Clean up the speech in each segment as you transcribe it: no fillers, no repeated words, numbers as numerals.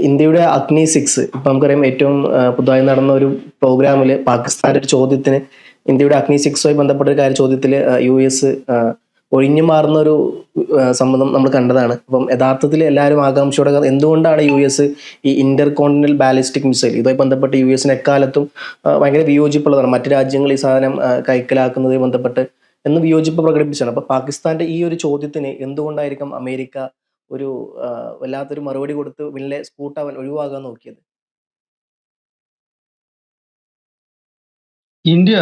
ഇന്ത്യയുടെ അഗ്നി 6 ഇപ്പം നമുക്കറിയാം ഏറ്റവും പുതുതായി നടന്ന ഒരു പ്രോഗ്രാമിൽ പാകിസ്ഥാന്റെ ഒരു ചോദ്യത്തിന് ഇന്ത്യയുടെ അഗ്നി 6മായി ബന്ധപ്പെട്ട ഒരു ചോദ്യത്തിൽ US ഒഴിഞ്ഞു മാറുന്ന ഒരു സമ്മതം നമ്മൾ കണ്ടതാണ്. അപ്പം യഥാർത്ഥത്തിൽ എല്ലാവരും ആകാംക്ഷയോടെ എന്തുകൊണ്ടാണ് US ഈ ഇന്റർ കോണ്ടിനൽ ബാലിസ്റ്റിക് മിസൈൽ ഇതുമായി ബന്ധപ്പെട്ട് US എക്കാലത്തും ഭയങ്കര വിയോജിപ്പുള്ളതാണ്. മറ്റു രാജ്യങ്ങൾ ഈ സാധനം കൈക്കലാക്കുന്നതുമായി ബന്ധപ്പെട്ട് എന്ന് വിയോജിപ്പ് പ്രകടിപ്പിച്ചാണ്. അപ്പൊ പാകിസ്ഥാന്റെ ഈ ഒരു ചോദ്യത്തിന് എന്തുകൊണ്ടായിരിക്കും അമേരിക്ക ഒരു വല്ലാത്തൊരു മറുപടി കൊടുത്ത് വില്ലെ സ്കൂട്ടാവാൻ ഒഴിവാകാൻ നോക്കിയത്? ഇന്ത്യ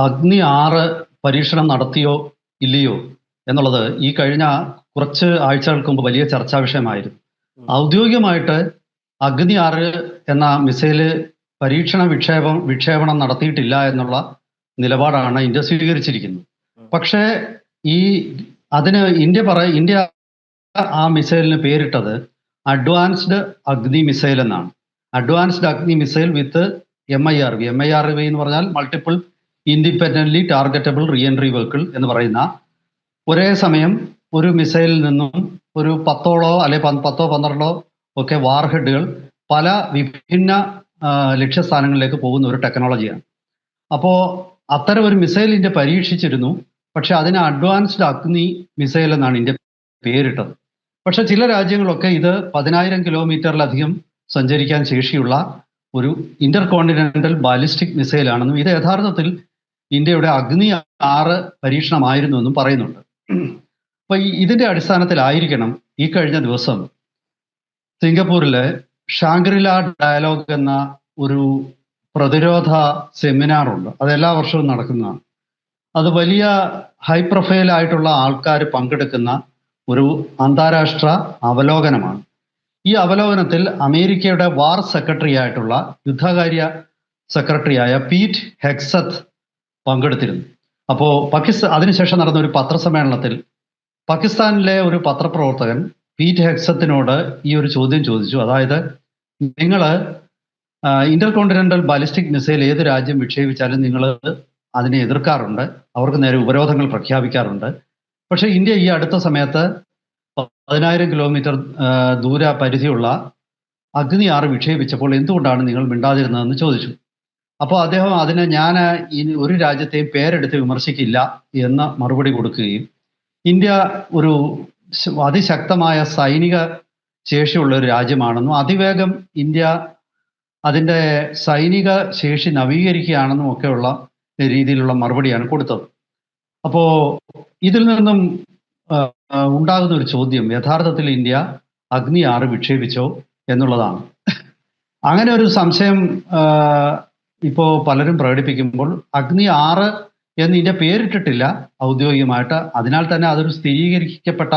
അഗ്നി 6 പരീക്ഷണം നടത്തിയോ ഇല്ലയോ എന്നുള്ളത് ഈ കഴിഞ്ഞ കുറച്ച് ആഴ്ചകൾക്ക് മുമ്പ് വലിയ ചർച്ചാ വിഷയമായിരുന്നു. ഔദ്യോഗികമായിട്ട് അഗ്നി 6 എന്ന മിസൈല് വിക്ഷേപണം നടത്തിയിട്ടില്ല എന്നുള്ള നിലപാടാണ് ഇന്ത്യ സ്വീകരിച്ചിരിക്കുന്നത്. പക്ഷേ ഇന്ത്യ ആ മിസൈലിന് പേരിട്ടത് അഡ്വാൻസ്ഡ് അഗ്നി മിസൈൽ എന്നാണ്. അഡ്വാൻസ്ഡ് അഗ്നി മിസൈൽ വിത്ത് MIRV എന്ന് പറഞ്ഞാൽ multiple independently targetable re entry vehicle എന്ന് പറയുന്ന ഒരേ സമയം ഒരു മിസൈലിൽ നിന്നും ഒരു 10ഓ അല്ലെ 10-12 ഒക്കെ വാർഹെഡുകൾ പല വിഭിന്ന ലക്ഷ്യസ്ഥാനങ്ങളിലേക്ക് പോകുന്ന ഒരു ടെക്നോളജിയാണ്. അപ്പോൾ അത്തരം ഒരു മിസൈൽ ഇന്ത്യ പരീക്ഷിച്ചിരുന്നു. പക്ഷെ അതിന് അഡ്വാൻസ്ഡ് അഗ്നി മിസൈൽ എന്നാണ് ഇന്ത്യ പേരിട്ടത്. പക്ഷെ ചില രാജ്യങ്ങളൊക്കെ ഇത് 10,000 കിലോമീറ്ററിലധികം സഞ്ചരിക്കാൻ ശേഷിയുള്ള ഒരു ഇന്റർ കോണ്ടിനെന്റൽ ബാലിസ്റ്റിക് മിസൈലാണെന്നും ഇത് യഥാർത്ഥത്തിൽ ഇന്ത്യയുടെ അഗ്നി 6 പരീക്ഷണമായിരുന്നു എന്നും പറയുന്നുണ്ട്. അപ്പൊ ഇതിന്റെ അടിസ്ഥാനത്തിലായിരിക്കണം ഈ കഴിഞ്ഞ ദിവസം സിംഗപ്പൂരിലെ ഷാങ്ക്രില ഡയലോഗ് എന്ന ഒരു പ്രതിരോധ സെമിനാറുണ്ട്. അത് എല്ലാ വർഷവും നടക്കുന്നതാണ്. അത് വലിയ ഹൈ പ്രൊഫൈൽ ആയിട്ടുള്ള ആൾക്കാർ പങ്കെടുക്കുന്ന ഒരു അന്താരാഷ്ട്ര അവലോകനമാണ്. ഈ അവലോകനത്തിൽ അമേരിക്കയുടെ വാർ സെക്രട്ടറി ആയിട്ടുള്ള യുദ്ധകാര്യ സെക്രട്ടറിയായ പീറ്റ് ഹെഗ്സത്ത് പങ്കെടുത്തിരുന്നു. അപ്പോൾ അതിനുശേഷം നടന്ന ഒരു പത്രസമ്മേളനത്തിൽ പാകിസ്ഥാനിലെ ഒരു പത്രപ്രവർത്തകൻ പീറ്റ് ഹെഗ്സത്തിനോട് ഈ ഒരു ചോദ്യം ചോദിച്ചു. അതായത്, നിങ്ങൾ ഇന്റർ കോണ്ടിനെന്റൽ ബാലിസ്റ്റിക് മിസൈൽ ഏത് രാജ്യം വിക്ഷേപിച്ചാലും നിങ്ങൾ അതിനെ എതിർക്കാറുണ്ട്, അവർക്ക് നേരെ ഉപരോധങ്ങൾ പ്രഖ്യാപിക്കാറുണ്ട്. പക്ഷെ ഇന്ത്യ ഈ അടുത്ത സമയത്ത് 10,000 കിലോമീറ്റർ ദൂര പരിധിയുള്ള അഗ്നി 6 വിക്ഷേപിച്ചപ്പോൾ എന്തുകൊണ്ടാണ് നിങ്ങൾ മിണ്ടാതിരുന്നതെന്ന് ചോദിച്ചു. അപ്പോൾ അദ്ദേഹം അതിന് ഞാൻ ഒരു രാജ്യത്തെയും പേരെടുത്ത് വിമർശിക്കില്ല എന്ന് മറുപടി കൊടുക്കുകയും ഇന്ത്യ ഒരു അതിശക്തമായ സൈനിക ശേഷിയുള്ള ഒരു രാജ്യമാണെന്നും അതിവേഗം ഇന്ത്യ അതിൻ്റെ സൈനിക ശേഷി നവീകരിക്കുകയാണെന്നും ഒക്കെയുള്ള രീതിയിലുള്ള മറുപടിയാണ് കൊടുത്തത്. അപ്പോൾ ഇതിൽ നിന്നും ഉണ്ടാകുന്ന ഒരു ചോദ്യം, യഥാർത്ഥത്തിൽ ഇന്ത്യ അഗ്നി 6 വിക്ഷേപിച്ചോ എന്നുള്ളതാണ്. അങ്ങനെ ഒരു സംശയം ഇപ്പോൾ പലരും പ്രകടിപ്പിക്കുമ്പോൾ അഗ്നി 6 എന്ന് ഇന്ത്യ പേരിട്ടിട്ടില്ല ഔദ്യോഗികമായിട്ട്. അതിനാൽ തന്നെ അതൊരു സ്ഥിരീകരിക്കപ്പെട്ട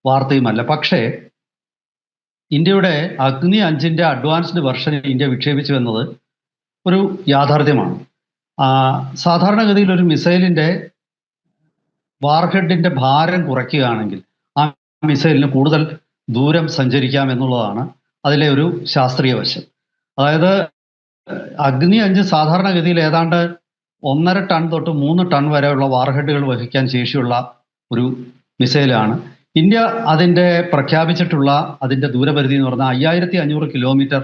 വാർത്തയുമല്ല. പക്ഷേ ഇന്ത്യയുടെ അഗ്നി 5ന്റെ അഡ്വാൻസ്ഡ് വെർഷൻ ഇന്ത്യ വിക്ഷേപിച്ചു എന്നത് ഒരു യാഥാർത്ഥ്യമാണ്. സാധാരണഗതിയിൽ ഒരു മിസൈലിന്റെ വാർഹെഡിന്റെ ഭാരം കുറയ്ക്കുകയാണെങ്കിൽ ആ മിസൈലിന് കൂടുതൽ ദൂരം സഞ്ചരിക്കാം എന്നുള്ളതാണ് അതിലെ ഒരു ശാസ്ത്രീയ വശം. അതായത് അഗ്നി 5 സാധാരണഗതിയിൽ ഏതാണ്ട് 1.5 ടൺ തൊട്ട് 3 ടൺ വരെയുള്ള വാർഹെഡുകൾ വഹിക്കാൻ ശേഷിയുള്ള ഒരു മിസൈലാണ്. ഇന്ത്യ അതിൻ്റെ പ്രഖ്യാപിച്ചിട്ടുള്ള അതിൻ്റെ ദൂരപരിധി എന്ന് പറഞ്ഞാൽ 5500 കിലോമീറ്റർ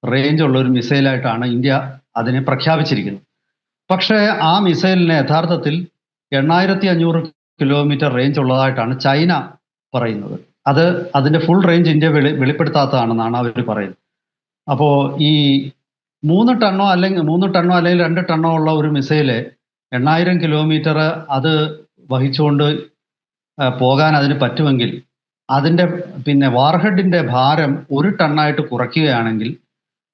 റേഞ്ച് ഉള്ള ഒരു മിസൈലായിട്ടാണ് ഇന്ത്യ അതിനെ പ്രഖ്യാപിച്ചിരിക്കുന്നത്. പക്ഷേ ആ മിസൈലിന് യഥാർത്ഥത്തിൽ 8500 കിലോമീറ്റർ റേഞ്ച് ഉള്ളതായിട്ടാണ് ചൈന പറയുന്നത്. അതിൻ്റെ ഫുൾ റേഞ്ച് ഇന്ത്യ വെളിപ്പെടുത്താത്തതാണെന്നാണ് അവർ പറയുന്നത്. അപ്പോൾ ഈ 3 ടണ്ണോ അല്ലെങ്കിൽ 2 ടണ്ണോ ഉള്ള ഒരു മിസൈല് 8000 കിലോമീറ്റർ അത് വഹിച്ചുകൊണ്ട് പോകാൻ അതിന് പറ്റുമെങ്കിൽ അതിൻ്റെ വാർഹെഡിൻ്റെ ഭാരം 1 ടണ്ണായിട്ട് കുറയ്ക്കുകയാണെങ്കിൽ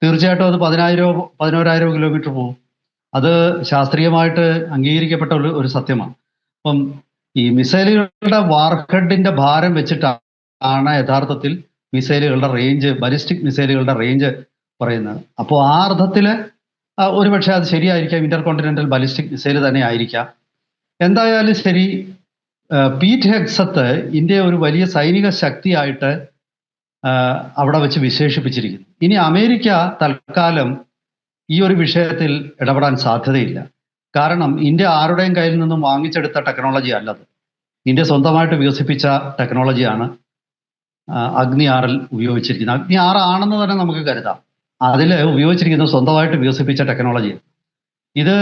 തീർച്ചയായിട്ടും അത് 11,000 കിലോമീറ്റർ പോകും. അത് ശാസ്ത്രീയമായിട്ട് അംഗീകരിക്കപ്പെട്ട ഒരു സത്യമാണ്. അപ്പം ഈ മിസൈലുകളുടെ വാർഹെഡിന്റെ ഭാരം വെച്ചിട്ടാണ് യഥാർത്ഥത്തിൽ മിസൈലുകളുടെ റേഞ്ച്, ബാലിസ്റ്റിക് മിസൈലുകളുടെ റേഞ്ച് പറയുന്നത്. അപ്പോൾ ആ അർത്ഥത്തിൽ ഒരുപക്ഷെ അത് ശരിയായിരിക്കാം, ഇന്റർ കോണ്ടിനെന്റൽ ബാലിസ്റ്റിക് മിസൈൽ തന്നെ ആയിരിക്കാം. എന്തായാലും ശരി, പീറ്റ് ഹെഗ്സത്ത് ഇന്ത്യയെ ഒരു വലിയ സൈനിക ശക്തിയായിട്ട് അവിടെ വെച്ച് വിശേഷിപ്പിച്ചിരിക്കുന്നു. ഇനി അമേരിക്ക തൽക്കാലം ഈ ഒരു വിഷയത്തിൽ ഇടപെടാൻ സാധ്യതയില്ല. കാരണം ഇന്ത്യ ആരുടെയും കയ്യിൽ നിന്നും വാങ്ങിച്ചെടുത്ത ടെക്നോളജി അല്ലത്. ഇന്ത്യ സ്വന്തമായിട്ട് വികസിപ്പിച്ച ടെക്നോളജിയാണ്. അഗ്നി 6 ഉപയോഗിച്ചിരിക്കുന്നത്. അഗ്നി 6 ആണെന്ന് തന്നെ നമുക്ക് കരുതാം. അതിൽ ഉപയോഗിച്ചിരിക്കുന്നത് സ്വന്തമായിട്ട് വികസിപ്പിച്ച ടെക്നോളജി. ഇത്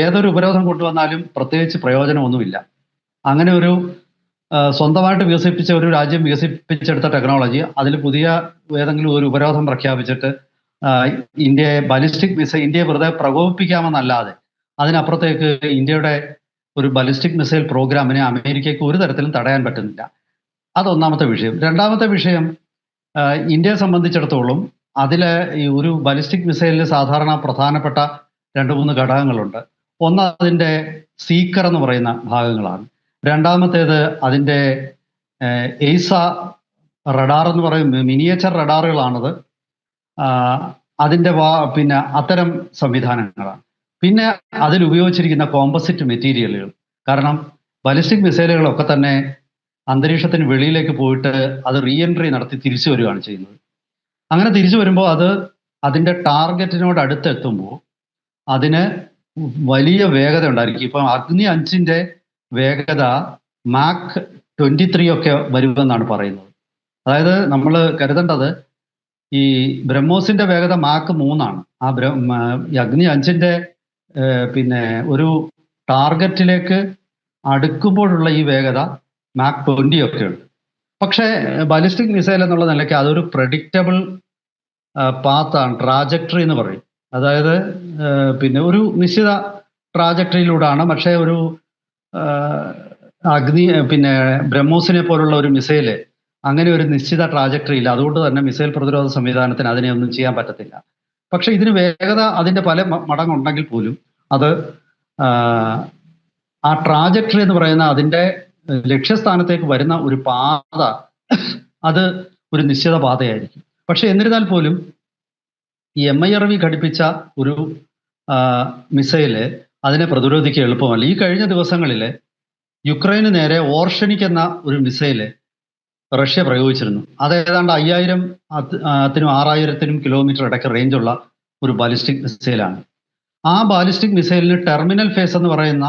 ഏതൊരു ഉപരോധം കൊണ്ടുവന്നാലും പ്രത്യേകിച്ച് പ്രയോജനമൊന്നുമില്ല. അങ്ങനെ ഒരു സ്വന്തമായിട്ട് വികസിപ്പിച്ച ഒരു രാജ്യം വികസിപ്പിച്ചെടുത്ത ടെക്നോളജി അതിൽ പുതിയ ഏതെങ്കിലും ഒരു ഉപരോധം പ്രഖ്യാപിച്ചിട്ട് ഇന്ത്യയെ ഇന്ത്യയെ വെറുതെ പ്രകോപിപ്പിക്കാമെന്നല്ലാതെ അതിനപ്പുറത്തേക്ക് ഇന്ത്യയുടെ ഒരു ബലിസ്റ്റിക് മിസൈൽ പ്രോഗ്രാമിനെ അമേരിക്കയ്ക്ക് ഒരു തരത്തിലും തടയാൻ പറ്റുന്നില്ല. അതൊന്നാമത്തെ വിഷയം. രണ്ടാമത്തെ വിഷയം, ഇന്ത്യയെ സംബന്ധിച്ചിടത്തോളം അതിലെ ഈ ഒരു ബലിസ്റ്റിക് മിസൈലിൽ സാധാരണ പ്രധാനപ്പെട്ട 2-3 ഘടകങ്ങളുണ്ട്. ഒന്ന് അതിൻ്റെ സീക്കർ എന്ന് പറയുന്ന ഭാഗങ്ങളാണ്. രണ്ടാമത്തേത് അതിൻ്റെ എയ്സ റഡാർ എന്ന് പറയും, മിനിയേച്ചർ റഡാറുകളാണത്. അതിൻ്റെ പിന്നെ അത്തരം സംവിധാനങ്ങളാണ്. പിന്നെ അതിൽ ഉപയോഗിച്ചിരിക്കുന്ന കോമ്പസിറ്റ് മെറ്റീരിയലുകൾ. കാരണം ബലിസ്റ്റിക് മിസൈലുകളൊക്കെ തന്നെ അന്തരീക്ഷത്തിന് വെളിയിലേക്ക് പോയിട്ട് അത് റീ എൻട്രി നടത്തി തിരിച്ചു വരികയാണ് ചെയ്യുന്നത്. അങ്ങനെ തിരിച്ചു വരുമ്പോൾ അത് അതിൻ്റെ ടാർഗറ്റിനോട് അടുത്തെത്തുമ്പോൾ അതിന് വലിയ വേഗത ഉണ്ടായിരിക്കും. ഇപ്പം അഗ്നി 5-ന്റെ വേഗത മാക്ക് 23 ഒക്കെ വരുമെന്നാണ് പറയുന്നത്. അതായത് നമ്മൾ കരുതേണ്ടത് ഈ ബ്രഹ്മോസിന്റെ വേഗത മാക്ക് 3 ഈ അഗ്നി 5-ന്റെ പിന്നെ ഒരു ടാർഗറ്റിലേക്ക് അടുക്കുമ്പോഴുള്ള ഈ വേഗത മാക്ക് 20 ഒക്കെ ഉണ്ട്. പക്ഷേ ബാലിസ്റ്റിക് മിസൈൽ എന്നുള്ള നിലയ്ക്ക് അതൊരു പ്രഡിക്റ്റബിൾ പാത്താണ്, ട്രാജക്ടറി എന്ന് പറയും. അതായത് പിന്നെ ഒരു നിശ്ചിത ട്രാജക്ടറിയിലൂടെയാണ്. പക്ഷേ ഒരു പിന്നെ ബ്രഹ്മോസിനെ പോലുള്ള ഒരു മിസൈല് അങ്ങനെ ഒരു നിശ്ചിത ട്രാജക്ടറി ഇല്ല. അതുകൊണ്ട് തന്നെ മിസൈൽ പ്രതിരോധ സംവിധാനത്തിന് അതിനെ ഒന്നും ചെയ്യാൻ പറ്റത്തില്ല. പക്ഷെ ഇതിന് വേഗത അതിൻ്റെ പല മടങ്ങുണ്ടെങ്കിൽ പോലും അത് ആ ട്രാജക്ടറി എന്ന് പറയുന്ന അതിൻ്റെ ലക്ഷ്യസ്ഥാനത്തേക്ക് വരുന്ന ഒരു പാത അത് ഒരു നിശ്ചിത പാതയായിരിക്കും. പക്ഷെ എന്നിരുന്നാൽ പോലും ഈ MIRV ഘടിപ്പിച്ച ഒരു മിസൈല് അതിനെ പ്രതിരോധിക്കുക എളുപ്പമല്ല. ഈ കഴിഞ്ഞ ദിവസങ്ങളിൽ യുക്രൈന് നേരെ ഓർഷനിക് എന്ന ഒരു മിസൈല് റഷ്യ പ്രയോഗിച്ചിരുന്നു. അത് ഏതാണ്ട് 5000-നും 6000-നും കിലോമീറ്റർ ഇടയ്ക്ക് റേഞ്ചുള്ള ഒരു ബാലിസ്റ്റിക് മിസൈലാണ്. ആ ബാലിസ്റ്റിക് മിസൈലിന് ടെർമിനൽ ഫേസ് എന്ന് പറയുന്ന,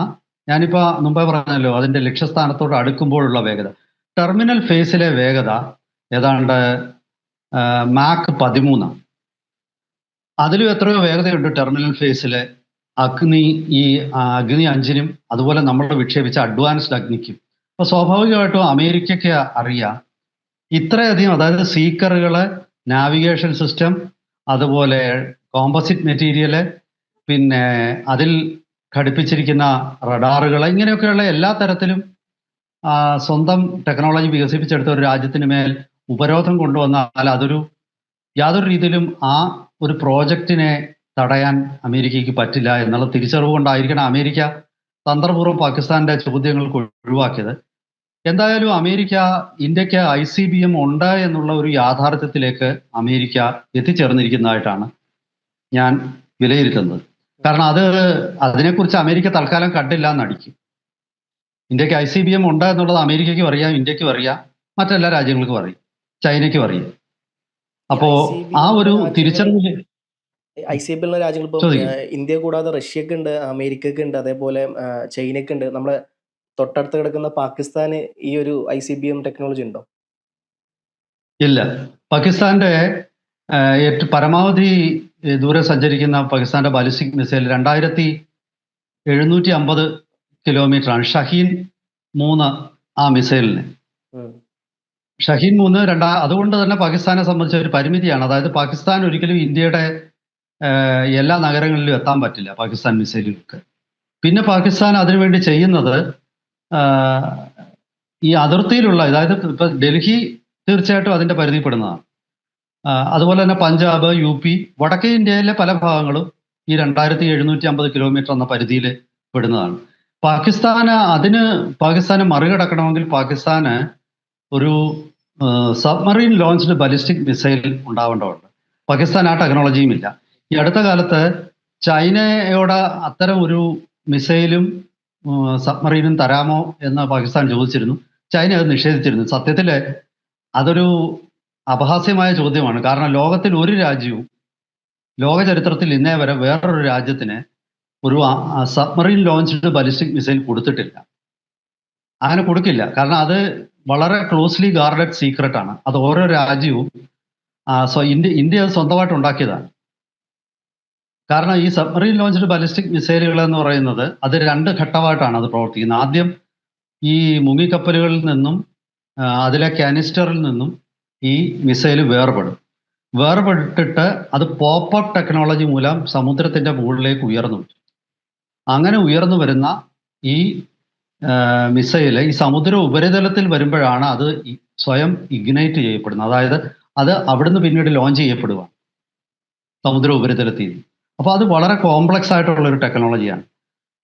ഞാനിപ്പോൾ മുമ്പേ പറഞ്ഞല്ലോ അതിൻ്റെ ലക്ഷ്യസ്ഥാനത്തോട് അടുക്കുമ്പോഴുള്ള വേഗത, ടെർമിനൽ ഫേസിലെ വേഗത ഏതാണ്ട് മാക്ക് 13. അതിലും എത്രയോ വേഗതയുണ്ട് ടെർമിനൽ ഫേസിലെ അഗ്നി 5-നും അതുപോലെ നമ്മൾ വിക്ഷേപിച്ച അഡ്വാൻസ്ഡ് അഗ്നിക്കും. അപ്പോൾ സ്വാഭാവികമായിട്ടും അമേരിക്കയ്ക്ക് അറിയാം ഇത്രയധികം, അതായത് സീക്കറുകള്, നാവിഗേഷൻ സിസ്റ്റം, അതുപോലെ കോമ്പസിറ്റ് മെറ്റീരിയല്, പിന്നെ അതിൽ ഘടിപ്പിച്ചിരിക്കുന്ന റഡാറുകൾ, ഇങ്ങനെയൊക്കെയുള്ള എല്ലാ തരത്തിലും സ്വന്തം ടെക്നോളജി വികസിപ്പിച്ചെടുത്ത ഒരു രാജ്യത്തിന് മേൽ ഉപരോധം കൊണ്ടുവന്നാൽ അതൊരു യാതൊരു രീതിയിലും ആ ഒരു പ്രോജക്റ്റിനെ തടയാൻ അമേരിക്കയ്ക്ക് പറ്റില്ല എന്നുള്ള തിരിച്ചറിവ് കൊണ്ടായിരിക്കണം അമേരിക്ക തന്ത്രപൂർവ്വം പാകിസ്ഥാന്റെ ചോദ്യങ്ങൾക്ക് ഒഴിവാക്കിയത്. എന്തായാലും അമേരിക്ക ഇന്ത്യക്ക് ICBM ഉണ്ട് എന്നുള്ള ഒരു യാഥാർത്ഥ്യത്തിലേക്ക് അമേരിക്ക എത്തിച്ചേർന്നിരിക്കുന്നതായിട്ടാണ് ഞാൻ വിലയിരുത്തുന്നത്. കാരണം അതിനെക്കുറിച്ച് അമേരിക്ക തൽക്കാലം കണ്ടില്ല എന്നടിക്കും. ഇന്ത്യക്ക് ICBM ഉണ്ട് എന്നുള്ളത് അമേരിക്കയ്ക്കും അറിയാം, ഇന്ത്യക്കും അറിയാം, മറ്റെല്ലാ രാജ്യങ്ങൾക്കും അറിയാം, ചൈനയ്ക്കും അറിയാം. അപ്പോ ആ ഒരു തിരിച്ചറിവ് ICBM രാജ്യങ്ങൾ ഇപ്പോൾ ഇന്ത്യ കൂടാതെ റഷ്യക്ക് ഉണ്ട്, അമേരിക്കക്ക് ഉണ്ട്, അതേപോലെ ചൈനയ്ക്ക് ഉണ്ട്. നമ്മളെ തൊട്ടടുത്ത് കിടക്കുന്ന പാകിസ്ഥാന് ഈ ഒരു ICBM ടെക്നോളജി ഉണ്ടോ? ഇല്ല. പാകിസ്ഥാന്റെ പരമാവധി ദൂരെ സഞ്ചരിക്കുന്ന പാകിസ്ഥാന്റെ ബാലിസ്റ്റിക് മിസൈൽ 2750 കിലോമീറ്റർ ആണ്. ഷഹീൻ 3 ആ മിസൈലിന്. ഷഹീൻ 3 അതുകൊണ്ട് തന്നെ പാകിസ്ഥാനെ സംബന്ധിച്ച ഒരു പരിമിതിയാണ്. അതായത് പാകിസ്ഥാൻ ഒരിക്കലും ഇന്ത്യയുടെ എല്ലാ നഗരങ്ങളിലും എത്താൻ പറ്റില്ല പാകിസ്ഥാൻ മിസൈലുകൾക്ക്. പിന്നെ പാകിസ്ഥാൻ അതിനുവേണ്ടി ചെയ്യുന്നത് ഈ അതിർത്തിയിലുള്ള, അതായത് ഇപ്പൊ ഡൽഹി തീർച്ചയായിട്ടും അതിന്റെ പരിധിപ്പെടുന്നതാണ്. അതുപോലെ തന്നെ പഞ്ചാബ്, UP, വടക്കേ ഇന്ത്യയിലെ പല ഭാഗങ്ങളും ഈ 2750 കിലോമീറ്റർ എന്ന പരിധിയിൽ പെടുന്നതാണ്. പാകിസ്ഥാനെ മറികടക്കണമെങ്കിൽ പാകിസ്ഥാന് ഒരു സബ്മറീൻ ലോഞ്ച്ഡ് ബാലിസ്റ്റിക് മിസൈൽ ഉണ്ടാവേണ്ടതുണ്ട്. പാകിസ്ഥാൻ ആ ടെക്നോളജിയും ഇല്ല. ഈ അടുത്ത കാലത്ത് ചൈനയോട് അത്തരം ഒരു മിസൈലും സബ്മറീനും തരാമോ എന്ന് പാകിസ്ഥാൻ ചോദിച്ചിരുന്നു. ചൈന അത് നിഷേധിച്ചിരുന്നു. സത്യത്തിൽ അതൊരു അപഹാസ്യമായ ചോദ്യമാണ്. കാരണം ലോകത്തിൽ ഒരു രാജ്യവും ലോക ചരിത്രത്തിൽ ഇന്നേ വരെ വേറൊരു രാജ്യത്തിന് ഒരു സബ്മറീൻ ലോഞ്ച്ഡ് ബാലിസ്റ്റിക് മിസൈൽ കൊടുത്തിട്ടില്ല. അങ്ങനെ കൊടുക്കില്ല. കാരണം അത് വളരെ ക്ലോസ്ലി ഗാർഡഡ് സീക്രട്ട് ആണ്. അത് ഓരോ രാജ്യവും ഇന്ത്യ അത് സ്വന്തമായിട്ട് ഉണ്ടാക്കിയതാണ്. കാരണം ഈ സബ്മറീൻ ലോഞ്ച്ഡ് ബാലിസ്റ്റിക് മിസൈലുകൾ എന്ന് പറയുന്നത് അത് 2 ഘട്ടമായിട്ടാണ് അത് പ്രവർത്തിക്കുന്നത്. ആദ്യം ഈ മുങ്ങിക്കപ്പലുകളിൽ നിന്നും അതിലെ കാനിസ്റ്ററിൽ നിന്നും ഈ മിസൈൽ വേർപെട്ടിട്ട് അത് പോപ്പ് ടെക്നോളജി മൂലം സമുദ്രത്തിന്റെ മുകളിലേക്ക് ഉയർന്നു വരും. അങ്ങനെ ഉയർന്നു വരുന്ന ഈ മിസൈൽ ഈ സമുദ്ര ഉപരിതലത്തിൽ വരുമ്പോഴാണ് അത് സ്വയം ഇഗ്നൈറ്റ് ചെയ്യപ്പെടുന്നത്. അതായത് അത് അവിടുന്ന് പിന്നീട് ലോഞ്ച് ചെയ്യപ്പെടുക സമുദ്ര ഉപരിതലത്തിൽ. അപ്പോൾ അത് വളരെ കോംപ്ലക്സ് ആയിട്ടുള്ള ഒരു ടെക്നോളജിയാണ്.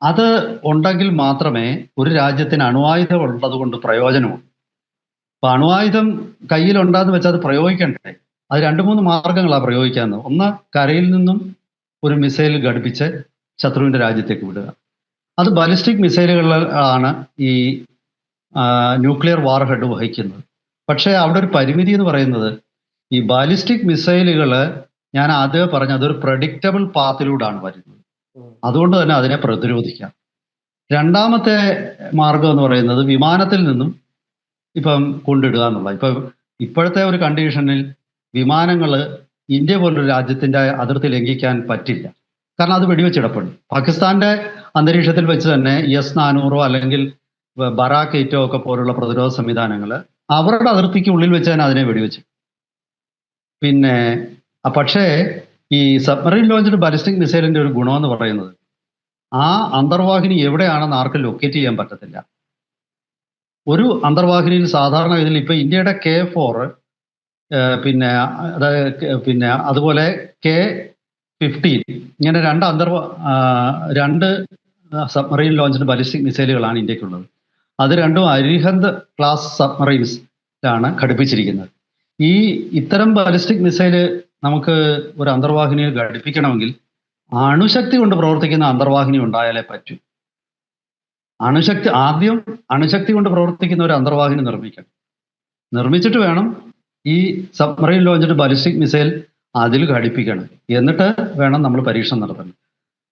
അത് ഉണ്ടെങ്കിൽ മാത്രമേ ഒരു രാജ്യത്തിന് അണുവായുധം ഉള്ളത് കൊണ്ട് പ്രയോജനമുള്ളൂ. അപ്പൊ അണുവായുധം കയ്യിലുണ്ടാന്ന് വെച്ചാൽ അത് പ്രയോഗിക്കണ്ടേ? അത് 2-3 മാർഗങ്ങളാണ് പ്രയോഗിക്കാവുന്നത്. ഒന്ന്, കരയിൽ നിന്നും ഒരു മിസൈൽ ഘടിപ്പിച്ച് ശത്രുവിന്റെ രാജ്യത്തേക്ക് വിടുക. അത് ബാലിസ്റ്റിക് മിസൈലുകളാണ് ഈ ന്യൂക്ലിയർ വാർ ഹെഡ് വഹിക്കുന്നത്. പക്ഷേ അവിടെ ഒരു പരിമിതി എന്ന് പറയുന്നത് ഈ ബാലിസ്റ്റിക് മിസൈലുകൾ, ഞാൻ ആദ്യം പറഞ്ഞ, അതൊരു പ്രഡിക്റ്റബിൾ പാത്തിലൂടെയാണ് വരുന്നത്. അതുകൊണ്ട് തന്നെ അതിനെ പ്രതിരോധിക്കാം. രണ്ടാമത്തെ മാർഗം എന്ന് പറയുന്നത് വിമാനത്തിൽ നിന്നും ഇപ്പം കൊണ്ടിടുക എന്നുള്ള. ഇപ്പോഴത്തെ ഒരു കണ്ടീഷനിൽ വിമാനങ്ങൾ ഇന്ത്യ പോലൊരു രാജ്യത്തിന്റെ അതിർത്തി ലംഘിക്കാൻ പറ്റില്ല. കാരണം അത് വെടിവെച്ചിടപ്പെടും. പാകിസ്ഥാന്റെ അന്തരീക്ഷത്തിൽ വെച്ച് തന്നെ S-400 അല്ലെങ്കിൽ ബറാക്ക് 8 ഒക്കെ പോലുള്ള പ്രതിരോധ സംവിധാനങ്ങൾ അവരുടെ അതിർത്തിക്ക് ഉള്ളിൽ വെച്ച് തന്നെ അതിനെ വെടിവെച്ചു. പിന്നെ പക്ഷേ ഈ സബ്മറീൻ ലോഞ്ച്ഡ് ബാലിസ്റ്റിക് മിസൈലിന്റെ ഒരു ഗുണമെന്ന് പറയുന്നത് ആ അന്തർവാഹിനി എവിടെയാണെന്ന് ആർക്കും ലൊക്കേറ്റ് ചെയ്യാൻ പറ്റത്തില്ല. ഒരു അന്തർവാഹിനിയിൽ സാധാരണ ഇതിൽ ഇപ്പൊ ഇന്ത്യയുടെ K4 പിന്നെ അതുപോലെ K-15 ഇങ്ങനെ രണ്ട് സബ്മറീൻ ലോഞ്ച്ഡ് ബാലിസ്റ്റിക് മിസൈലുകളാണ് ഇന്ത്യക്കുള്ളത്. അത് രണ്ടും അരിഹന്ത് ക്ലാസ് സബ്മറീൻസിലാണ് ഘടിപ്പിച്ചിരിക്കുന്നത്. ഇത്തരം ബാലിസ്റ്റിക് മിസൈല് നമുക്ക് ഒരു അന്തർവാഹിനിയിൽ ഘടിപ്പിക്കണമെങ്കിൽ അണുശക്തി കൊണ്ട് പ്രവർത്തിക്കുന്ന അന്തർവാഹിനി ഉണ്ടായാലേ പറ്റൂ. അണുശക്തി കൊണ്ട് പ്രവർത്തിക്കുന്ന ഒരു അന്തർവാഹിനി നിർമ്മിച്ചിട്ട് വേണം ഈ സബ്മറീൻ ലോഞ്ച്ഡ് ബാലിസ്റ്റിക് മിസൈൽ അതിൽ ഘടിപ്പിക്കണം. എന്നിട്ട് വേണം നമ്മൾ പരീക്ഷണം നടത്താൻ.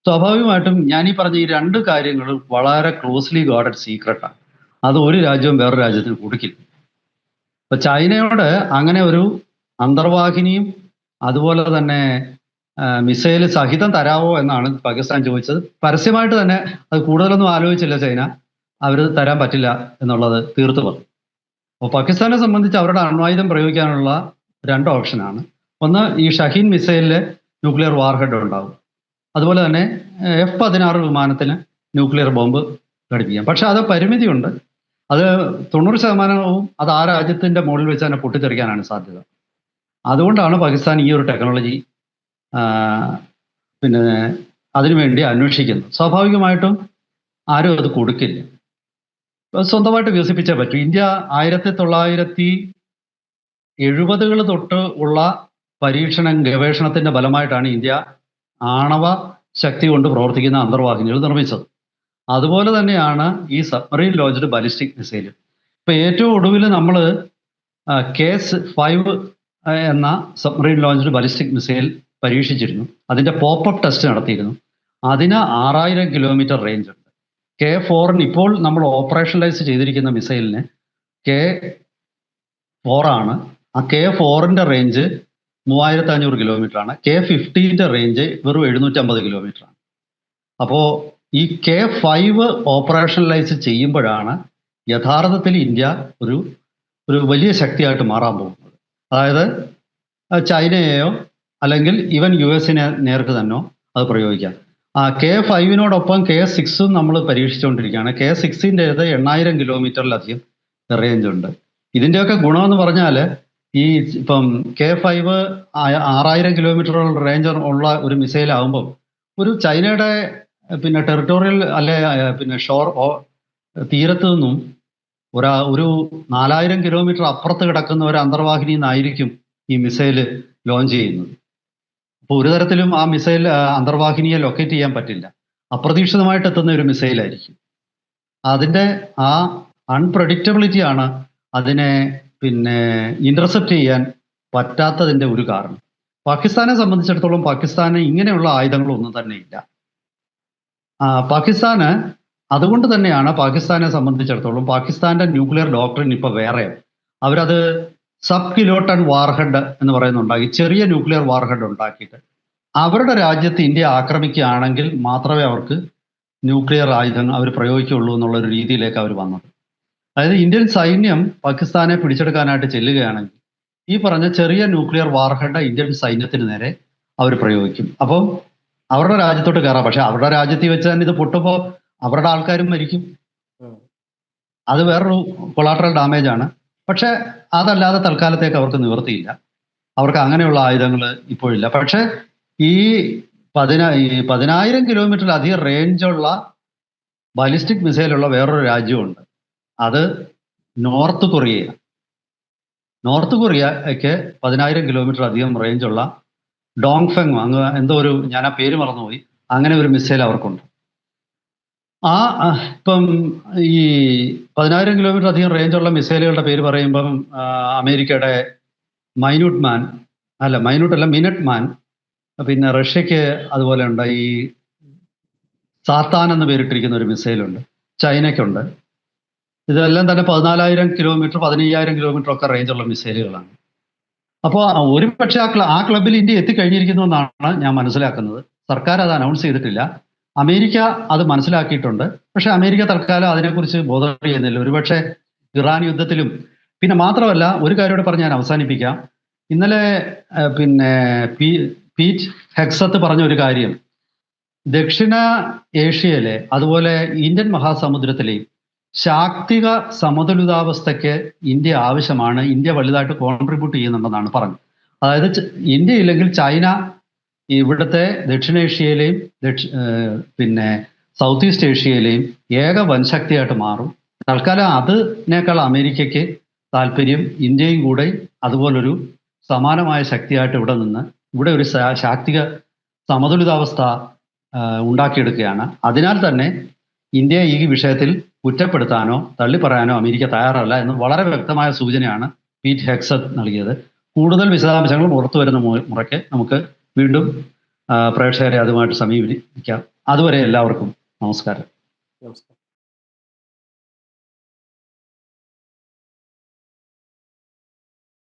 സ്വാഭാവികമായിട്ടും ഞാൻ ഈ പറഞ്ഞ ഈ 2 കാര്യങ്ങൾ വളരെ ക്ലോസ്ലി ഗാർഡഡ് സീക്രട്ടാണ്. അത് ഒരു രാജ്യവും വേറൊരു രാജ്യത്തിന് കൊടുക്കില്ല. ഇപ്പൊ ചൈനയോട് അങ്ങനെ ഒരു അന്തർവാഹിനിയും അതുപോലെ തന്നെ മിസൈൽ സഹിതം തരാവോ എന്നാണ് പാകിസ്ഥാൻ ചോദിച്ചത്. പരസ്യമായിട്ട് തന്നെ അത് കൂടുതലൊന്നും ആലോചിച്ചില്ല ചൈന. അവർ തരാൻ പറ്റില്ല എന്നുള്ളത് തീർത്തു പറഞ്ഞു. അപ്പോൾ പാകിസ്ഥാനെ സംബന്ധിച്ച് അവരുടെ അണ്വായുധം പ്രയോഗിക്കാനുള്ള 2 ഓപ്ഷനാണ്. ഒന്ന്, ഈ ഷഹീൻ മിസൈലില് ന്യൂക്ലിയർ വാർ ഹെഡ് ഉണ്ടാവും. അതുപോലെ തന്നെ F-16 വിമാനത്തിന് ന്യൂക്ലിയർ ബോംബ് ഘടിപ്പിക്കാം. പക്ഷെ അത് പരിമിതിയുണ്ട്. അത് 90% അത് ആ രാജ്യത്തിന്റെ മുകളിൽ വെച്ച് തന്നെ പൊട്ടിത്തെറിക്കാനാണ് സാധ്യത. അതുകൊണ്ടാണ് പാകിസ്ഥാൻ ഈ ഒരു ടെക്നോളജി അതിനുവേണ്ടി അന്വേഷിക്കുന്നത്. സ്വാഭാവികമായിട്ടും ആരും അത് കൊടുക്കില്ല. സ്വന്തമായിട്ട് വികസിപ്പിച്ചേ പറ്റൂ. ഇന്ത്യ 1970 തൊട്ട് ഉള്ള ഗവേഷണത്തിന്റെ ഫലമായിട്ടാണ് ഇന്ത്യ ആണവ ശക്തി കൊണ്ട് പ്രവർത്തിക്കുന്ന അന്തർവാഹിനികൾ നിർമ്മിച്ചത്. അതുപോലെ തന്നെയാണ് ഈ സബ്മറീൻ ലോഞ്ച്ഡ് ബാലിസ്റ്റിക് മിസൈൽ. ഇപ്പൊ ഏറ്റവും ഒടുവിൽ നമ്മൾ KS-5 എന്ന സബ്മറീൻ ലോഞ്ച്ഡ് ബാലിസ്റ്റിക് മിസൈൽ പരീക്ഷിച്ചിരുന്നു. അതിന്റെ പോപ്പപ്പ് ടെസ്റ്റ് നടത്തിയിരുന്നു. അതിന് 6000 കിലോമീറ്റർ റേഞ്ച് ഉണ്ട്. K4 ഇപ്പോൾ നമ്മൾ ഓപ്പറേഷണലൈസ് ചെയ്തിരിക്കുന്ന മിസൈലിന് K4 ആണ്. ആ K4ന്റെ റേഞ്ച് 3500 കിലോമീറ്റർ ആണ്. K-15ന്റെ റേഞ്ച് വെറും 750 കിലോമീറ്റർ ആണ്. അപ്പോൾ ഈ K-5 ഓപ്പറേഷണലൈസ് ചെയ്യുമ്പോഴാണ് യഥാർത്ഥത്തിൽ ഇന്ത്യ ഒരു വലിയ ശക്തിയായിട്ട് മാറാൻ പോകുന്നത്. അതായത് ചൈനയെയോ അല്ലെങ്കിൽ ഈവൻ US-നെ നേർക്ക് തന്നെ അത് പ്രയോഗിക്കാം. K-5നോടൊപ്പം K-6 നമ്മൾ പരീക്ഷിച്ചുകൊണ്ടിരിക്കുകയാണ്. K-6ൻ്റേത് 8000 കിലോമീറ്ററിലധികം റേഞ്ച് ഉണ്ട്. ഇതിൻ്റെയൊക്കെ ഗുണമെന്ന് പറഞ്ഞാൽ ഇപ്പം K-5 6000 കിലോമീറ്റർ റേഞ്ച് ഉള്ള ഒരു മിസൈൽ ആകുമ്പോൾ ഒരു ചൈനയുടെ ടെറിട്ടോറിയൽ ഷോർ തീരത്ത് നിന്നും ഒരു 4000 കിലോമീറ്റർ അപ്പുറത്ത് കിടക്കുന്ന ഒരു അന്തർവാഹിനിയിൽ നിന്നായിരിക്കും ഈ മിസൈൽ ലോഞ്ച് ചെയ്യുന്നത്. അപ്പോൾ ഒരു തരത്തിലും ആ മിസൈൽ അന്തർവാഹിനിയെ ലൊക്കേറ്റ് ചെയ്യാൻ പറ്റില്ല. അപ്രതീക്ഷിതമായിട്ട് എത്തുന്ന ഒരു മിസൈലായിരിക്കും. അതിൻ്റെ ആ അൺപ്രഡിക്റ്റബിലിറ്റിയാണ് അതിനെ ഇന്റർസെപ്റ്റ് ചെയ്യാൻ പറ്റാത്തതിൻ്റെ ഒരു കാരണം. പാകിസ്ഥാനെ സംബന്ധിച്ചിടത്തോളം പാകിസ്ഥാന് ഇങ്ങനെയുള്ള ആയുധങ്ങളൊന്നും തന്നെ ഇല്ല. പാകിസ്ഥാന് അതുകൊണ്ട് തന്നെയാണ് പാകിസ്ഥാനെ സംബന്ധിച്ചിടത്തോളം പാകിസ്ഥാന്റെ ന്യൂക്ലിയർ ഡോക്ട്രിൻ ഇപ്പൊ വേറെ. അവരത് സബ് കിലോട്ടൺ വാർഹെഡ് എന്ന് പറയുന്നുണ്ടാക്കി, ചെറിയ ന്യൂക്ലിയർ വാർഹെഡ് ഉണ്ടാക്കിയിട്ട് അവരുടെ രാജ്യത്ത് ഇന്ത്യ ആക്രമിക്കുകയാണെങ്കിൽ മാത്രമേ അവർക്ക് ന്യൂക്ലിയർ ആയുധങ്ങൾ അവർ പ്രയോഗിക്കുകയുള്ളൂ എന്നുള്ള ഒരു രീതിയിലേക്ക് അവർ വന്നത്. അതായത് ഇന്ത്യൻ സൈന്യം പാകിസ്ഥാനെ പിടിച്ചെടുക്കാനായിട്ട് ചെല്ലുകയാണെങ്കിൽ ഈ പറഞ്ഞ ചെറിയ ന്യൂക്ലിയർ വാർഹെഡ് ഇന്ത്യൻ സൈന്യത്തിന് നേരെ അവർ പ്രയോഗിക്കും. അപ്പം അവരുടെ രാജ്യത്തോട്ട് കയറാം. പക്ഷെ അവരുടെ രാജ്യത്തിൽ വെച്ച് തന്നെ ഇത് പൊട്ടുമ്പോൾ അവരുടെ ആൾക്കാരും മരിക്കും. അത് വേറൊരു കൊളാട്രൽ ഡാമേജ് ആണ്. പക്ഷെ അതല്ലാതെ തൽക്കാലത്തേക്ക് അവർക്ക് നിവൃത്തിയില്ല. അവർക്ക് അങ്ങനെയുള്ള ആയുധങ്ങൾ ഇപ്പോഴില്ല. പക്ഷെ ഈ 10,000 കിലോമീറ്ററിലധികം റേഞ്ചുള്ള ബാലിസ്റ്റിക് മിസൈലുള്ള വേറൊരു രാജ്യമുണ്ട്. അത് നോർത്ത് കൊറിയ. നോർത്ത് കൊറിയയ്ക്ക് 10,000 കിലോമീറ്റർ അധികം റേഞ്ചുള്ള ഡോങ്ഫെങ് അങ്ങ് എന്തോ ഒരു, ഞാൻ ആ പേര് മറന്നുപോയി, അങ്ങനെ ഒരു മിസൈൽ അവർക്കുണ്ട്. ഇപ്പം ഈ 10,000 കിലോമീറ്റർ അധികം റേഞ്ചുള്ള മിസൈലുകളുടെ പേര് പറയുമ്പം അമേരിക്കയുടെ മൈന്യൂട്ട് അല്ല മിനറ്റ് മാൻ, പിന്നെ റഷ്യക്ക് അതുപോലെ ഉണ്ട് ഈ സാത്താൻ എന്ന് പേരിട്ടിരിക്കുന്ന ഒരു മിസൈലുണ്ട്, ചൈനയ്ക്കുണ്ട്. ഇതെല്ലാം തന്നെ 14,000 കിലോമീറ്റർ 15,000 കിലോമീറ്റർ ഒക്കെ റേഞ്ചുള്ള മിസൈലുകളാണ്. അപ്പോൾ ഒരു പക്ഷേ ആ ക്ലബിൽ ഇന്ത്യ എത്തിക്കഴിഞ്ഞിരിക്കുന്നു എന്നാണ് ഞാൻ മനസ്സിലാക്കുന്നത്. സർക്കാർ അത് അനൗൺസ് ചെയ്തിട്ടില്ല. അമേരിക്ക അത് മനസ്സിലാക്കിയിട്ടുണ്ട്. പക്ഷെ അമേരിക്ക തൽക്കാലം അതിനെക്കുറിച്ച് ബോധം ചെയ്യുന്നില്ല. ഒരുപക്ഷെ ഇറാൻ യുദ്ധത്തിലും, പിന്നെ മാത്രമല്ല ഒരു കാര്യം കൂടെ പറഞ്ഞ് ഞാൻ അവസാനിപ്പിക്കാം. ഇന്നലെ പിന്നെ പീറ്റ് ഹെക്സത്ത് പറഞ്ഞ ഒരു കാര്യം, ദക്ഷിണ ഏഷ്യയിലെ അതുപോലെ ഇന്ത്യൻ മഹാസമുദ്രത്തിലെയും ശാക്തിക സമതുലിതാവസ്ഥയ്ക്ക് ഇന്ത്യ ആവശ്യമാണ്. ഇന്ത്യ വലുതായിട്ട് കോൺട്രിബ്യൂട്ട് ചെയ്യുന്നുണ്ടെന്നാണ് പറഞ്ഞത്. അതായത് ഇന്ത്യ ഇല്ലെങ്കിൽ ചൈന ഇവിടുത്തെ ദക്ഷിണേഷ്യയിലെയും പിന്നെ സൗത്ത് ഈസ്റ്റ് ഏഷ്യയിലെയും ഏക വൻശക്തിയായിട്ട് മാറും. തൽക്കാലം അതിനേക്കാൾ അമേരിക്കയ്ക്ക് താല്പര്യം ഇന്ത്യയും കൂടെ അതുപോലൊരു സമാനമായ ശക്തിയായിട്ട് ഇവിടെ ഒരു ശാക്തിക സമതുലിതാവസ്ഥ ഉണ്ടാക്കിയെടുക്കുകയാണ്. അതിനാൽ തന്നെ ഇന്ത്യയെ ഈ വിഷയത്തിൽ കുറ്റപ്പെടുത്താനോ തള്ളിപ്പറയാനോ അമേരിക്ക തയ്യാറല്ല എന്ന് വളരെ വ്യക്തമായ സൂചനയാണ് പീറ്റ് ഹെക്സത്ത് നൽകിയത്. കൂടുതൽ വിശദാംശങ്ങൾ പുറത്തു വരുന്ന മുറയ്ക്ക് നമുക്ക് വീണ്ടും പ്രേക്ഷകരെ അതുമായിട്ട് സമീപിക്കാം. അതുവരെ എല്ലാവർക്കും നമസ്കാരം.